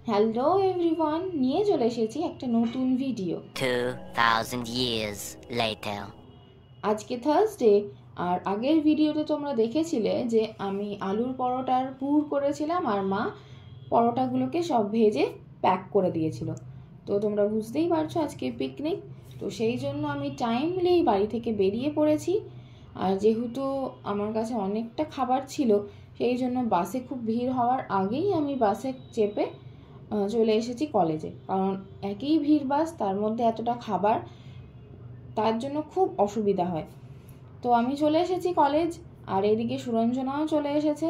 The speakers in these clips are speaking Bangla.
হ্যালো এভরিওয়ান, নিয়ে চলে এসেছি একটা নতুন ভিডিও। 2000 years later. আজকে থার্সডে, আর আগের ভিডিওতে তোমরা দেখেছিলে যে আমি আলুর পরোটার পুর করেছিলাম আর মা পরোটাগুলোকে সব ভেজে প্যাক করে দিয়েছিল। তো তোমরা বুঝতেই পারছো আজকে পিকনিক, তো সেই জন্য আমি টাইমলি বাড়ি থেকে বেরিয়ে পড়েছি। আর যেহেতু আমার কাছে অনেকটা খাবার ছিল, সেই জন্য বাসে খুব ভিড় হওয়ার আগেই আমি বাসে চেপে চলে এসেছি কলেজে, কারণ একই ভিড় বাস, তার মধ্যে এতটা খাবার, তার জন্য খুব অসুবিধা হয়। তো আমি চলে এসেছি কলেজ, আর এদিকে সুরঞ্জনাও চলে এসেছে।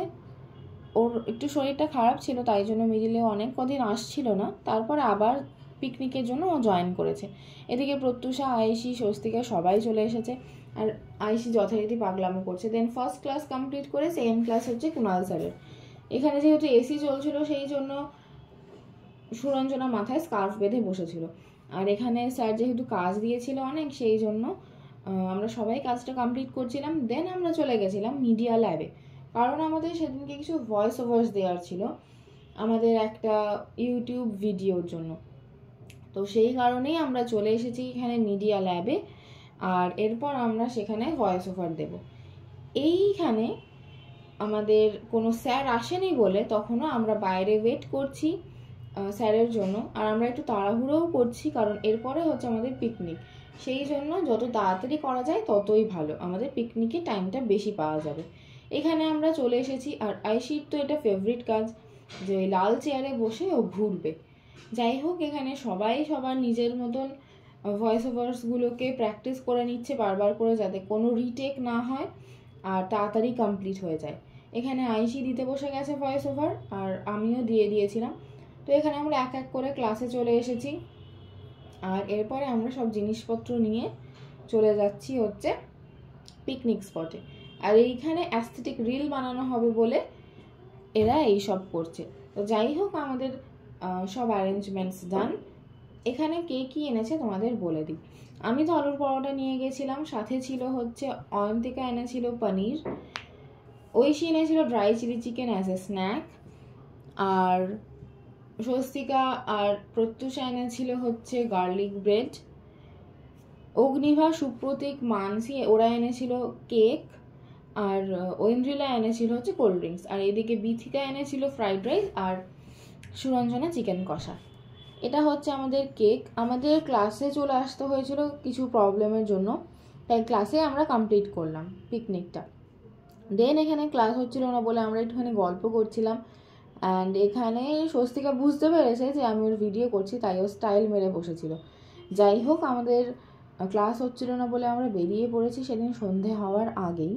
ওর একটু শরীরটা খারাপ ছিল, তাই জন্য মিডিলে অনেক কদিন আসছিল না, তারপরে আবার পিকনিকের জন্য ও জয়েন করেছে। এদিকে প্রত্যুষা, আয়েশি, স্বস্তিকা সবাই চলে এসেছে। আর আয়েশি যথারীতি পাগলামো করছে। দেন ফার্স্ট ক্লাস কমপ্লিট করে সেকেন্ড ক্লাস হচ্ছে কুণাল স্যারের। এখানে যেহেতু এসি চলছিল, সেই জন্য সুরঞ্জনা মাথায় স্কার্ফ বেঁধে বসেছিল। আর এখানে স্যার যেহেতু কাজ দিয়েছিল অনেক, সেই জন্য আমরা সবাই কাজটা কমপ্লিট করছিলাম। দেন আমরা চলে গেছিলাম মিডিয়া ল্যাবে, কারণ আমাদের সেদিনকে কিছু ভয়েস ওভার্স দেওয়ার ছিল আমাদের একটা ইউটিউব ভিডিওর জন্য। তো সেই কারণেই আমরা চলে এসেছি এখানে মিডিয়া ল্যাবে, আর এরপর আমরা সেখানে ভয়েস ওভার দেব। এইখানে আমাদের কোনো স্যার আসেনি বলে তখনও আমরা বাইরে ওয়েট করছি স্যারের জন্য। আর আমরা একটু তাড়াহুড়োও করছি, কারণ এরপরে হচ্ছে আমাদের পিকনিক, সেই জন্য যত তাড়াতাড়ি করা যায় ততই ভালো, আমাদের পিকনিকে টাইমটা বেশি পাওয়া যাবে। এখানে আমরা চলে এসেছি, আর আইশির তো এটা ফেভারিট কাজ যে লাল চেয়ারে বসে ও ঘুরবে। যাই হোক, এখানে সবাই সবার নিজের মতন ভয়েস ওভার্সগুলোকে প্র্যাকটিস করে নিচ্ছে বারবার করে, যাতে কোনো রিটেক না হয় আর তাড়াতাড়ি কমপ্লিট হয়ে যায়। এখানে আইশি দিতে বসে গেছে ভয়েস ওভার, আর আমিও দিয়ে দিয়েছিলাম। তো এখানে আমরা এক এক করে ক্লাসে চলে এসেছি, আর এরপরে আমরা সব জিনিসপত্র নিয়ে চলে যাচ্ছি হচ্ছে পিকনিক স্পটে। আর এইখানে অ্যাস্থেটিক রিল বানানো হবে বলে এরা এই সব করছে। তো যাই হোক, আমাদের সব অ্যারেঞ্জমেন্টস ডান। এখানে কে কী এনেছে তোমাদের বলে দিই। আমি তো আলুর পরোটা নিয়ে গেছিলাম, সাথে ছিল হচ্ছে অয়ন্তিকা এনেছিল পনির, ঐশী এনেছিল dry chilli chicken as a snack, আর স্বস্তিকা আর প্রত্যুষা এনেছিল হচ্ছে গার্লিক ব্রেড, অগ্নিভা, সুপ্রতীক, মানসি ওরা এনেছিল কেক, আর ঐন্দ্রিলা এনেছিল হচ্ছে কোল্ড ড্রিঙ্কস, আর এদিকে বিথিকা এনেছিল ফ্রাইড রাইস, আর সুরঞ্জনা চিকেন কষা। এটা হচ্ছে আমাদের কেক। আমাদের ক্লাসে চলে আসতে হয়েছিল কিছু প্রবলেমের জন্য, তাই ক্লাসে আমরা কমপ্লিট করলাম পিকনিকটা। দেন এখানে ক্লাস হচ্ছিল না বলে আমরা একটুখানি গল্প করছিলাম। অ্যান্ড এখানে স্বস্তিকা বুঝতে পেরেছে যে আমি ওর ভিডিও করছি, তাই ও স্টাইল মেরে বসেছিল। যাই হোক, আমাদের ক্লাস হচ্ছিল না বলে আমরা বেরিয়ে পড়েছি সেদিন সন্ধে হওয়ার আগেই।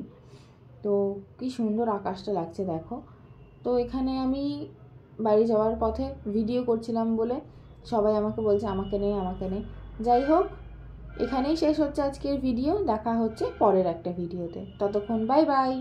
তো কি সুন্দর আকাশটা লাগছে দেখো। তো এখানে আমি বাড়ি যাওয়ার পথে ভিডিও করছিলাম বলে সবাই আমাকে বলছে আমাকে নে আমাকে নে। যাই হোক, এখানেই শেষ হচ্ছে আজকের ভিডিও। দেখা হচ্ছে পরের একটা ভিডিওতে, ততক্ষণ বাই বাই।